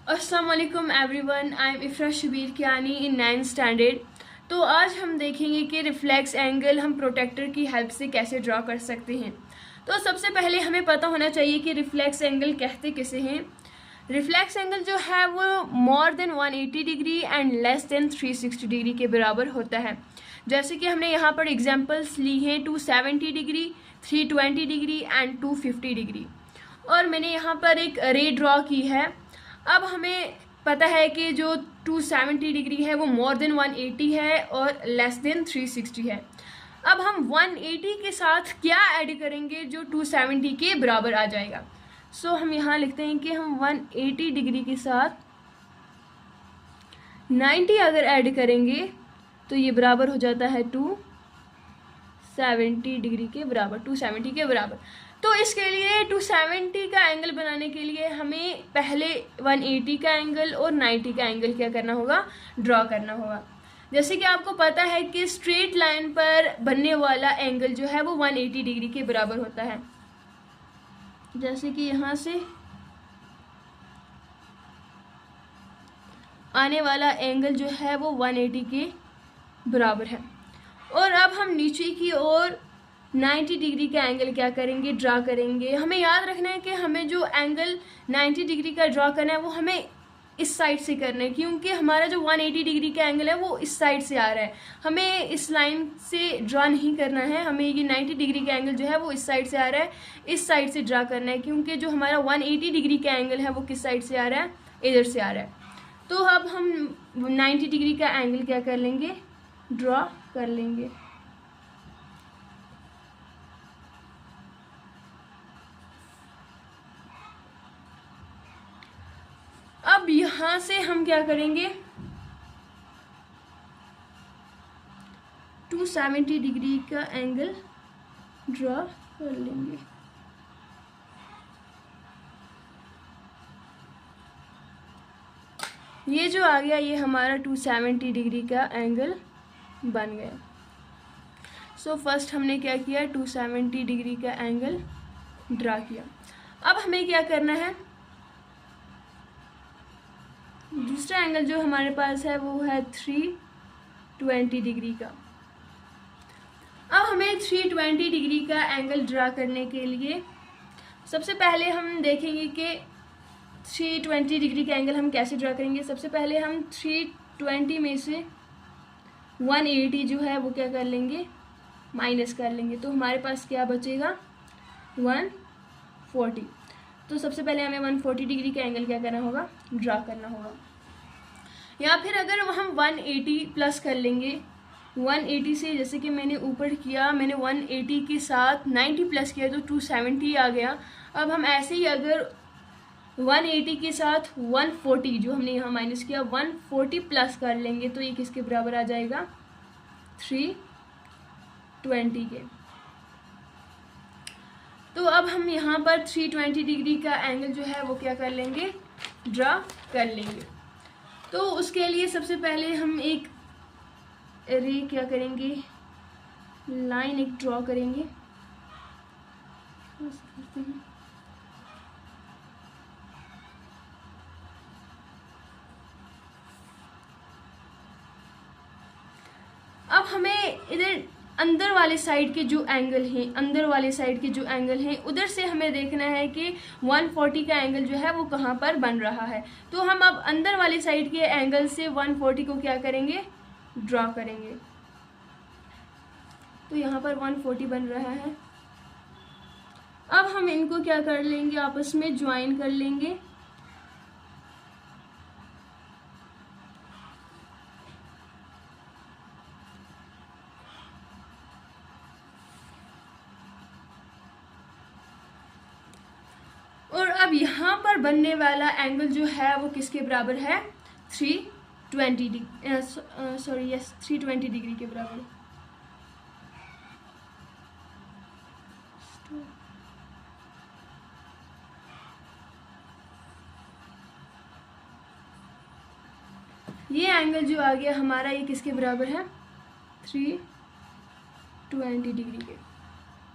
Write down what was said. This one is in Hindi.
अस्सलामुअलैकुम everyone, I am Ifra Shabir Kiani in 9th standard. तो आज हम देखेंगे कि रिफ्लेक्स एंगल हम प्रोटेक्टर की हेल्प से कैसे ड्रा कर सकते हैं। तो सबसे पहले हमें पता होना चाहिए कि रिफ्लेक्स एंगल कहते किसे हैं। रिफ्लेक्स एंगल जो है वो more than 180 degree and less than 360 degree के बराबर होता है। जैसे कि हमने यहाँ पर एग्जांपल्स ली हैं 270 डिग्री, 320 डिग्री एंड 250 डिग्री, और मैंने यहाँ पर एक रे ड्रॉ की है। अब हमें पता है कि जो 270 डिग्री है वो मोर देन 180 है और लेस देन 360 है। अब हम 180 के साथ क्या ऐड करेंगे जो 270 के बराबर आ जाएगा। सो हम यहाँ लिखते हैं कि हम 180 डिग्री के साथ 90 अगर ऐड करेंगे तो ये बराबर हो जाता है 270 डिग्री के बराबर, 270 के बराबर। तो इसके लिए 270 का एंगल बनाने के लिए हमें पहले 180 का एंगल और 90 का एंगल क्या करना होगा, ड्रॉ करना होगा। जैसे कि आपको पता है कि स्ट्रेट लाइन पर बनने वाला एंगल जो है वो 180 डिग्री के बराबर होता है। जैसे कि यहाँ से आने वाला एंगल जो है वो 180 के बराबर है। और अब हम नीचे की ओर 90 डिग्री का एंगल क्या करेंगे, ड्रा करेंगे। हमें याद रखना है कि हमें जो एंगल 90 डिग्री का ड्रा करना है वो हमें इस साइड से करना है, क्योंकि हमारा जो 180 डिग्री का एंगल है वो इस साइड से आ रहा है। हमें इस लाइन से ड्रा नहीं करना है, हमें ये 90 डिग्री का एंगल जो है वो इस साइड से आ रहा है, इस साइड से ड्रा करना है, क्योंकि जो हमारा 180 डिग्री का एंगल है वो किस साइड से आ रहा है, इधर से आ रहा है। तो अब हम 90 डिग्री का एंगल क्या कर लेंगे, ड्रॉ कर लेंगे। अब यहाँ से हम क्या करेंगे, 270 डिग्री का एंगल ड्रॉ कर लेंगे। ये जो आ गया ये हमारा 270 डिग्री का एंगल बन गया। सो फर्स्ट हमने क्या किया, 270 डिग्री का एंगल ड्रा किया। अब हमें क्या करना है, दूसरा एंगल जो हमारे पास है वो है 320 डिग्री का। अब हमें 320 डिग्री का एंगल ड्रा करने के लिए सबसे पहले हम देखेंगे कि 320 डिग्री का एंगल हम कैसे ड्रा करेंगे। सबसे पहले हम 320 में से 180 जो है वो क्या कर लेंगे, माइनस कर लेंगे। तो हमारे पास क्या बचेगा, 140। तो सबसे पहले हमें 140 डिग्री का एंगल क्या करना होगा, ड्रा करना होगा। या फिर अगर हम 180 प्लस कर लेंगे, 180 से जैसे कि मैंने ऊपर किया, मैंने 180 के साथ 90 प्लस किया तो 270 आ गया। अब हम ऐसे ही अगर 180 के साथ 140 जो हमने यहाँ माइनस किया 140 प्लस कर लेंगे तो ये किसके बराबर आ जाएगा, 320 के। तो अब हम यहाँ पर 320 डिग्री का एंगल जो है वो क्या कर लेंगे, ड्रा कर लेंगे। तो उसके लिए सबसे पहले हम एक रे क्या करेंगे, लाइन एक ड्रॉ करेंगे। अब हमें इधर अंदर वाले साइड के जो एंगल हैं, अंदर वाले साइड के जो एंगल हैं उधर से हमें देखना है कि 140 का एंगल जो है वो कहाँ पर बन रहा है। तो हम अब अंदर वाले साइड के एंगल से 140 को क्या करेंगे, ड्रॉ करेंगे। तो यहाँ पर 140 बन रहा है। अब हम इनको क्या कर लेंगे, आपस में ज्वाइन कर लेंगे। और अब यहाँ पर बनने वाला एंगल जो है वो किसके बराबर है, 320 डिग्री के बराबर। ये एंगल जो आ गया हमारा ये किसके बराबर है, 320 डिग्री के।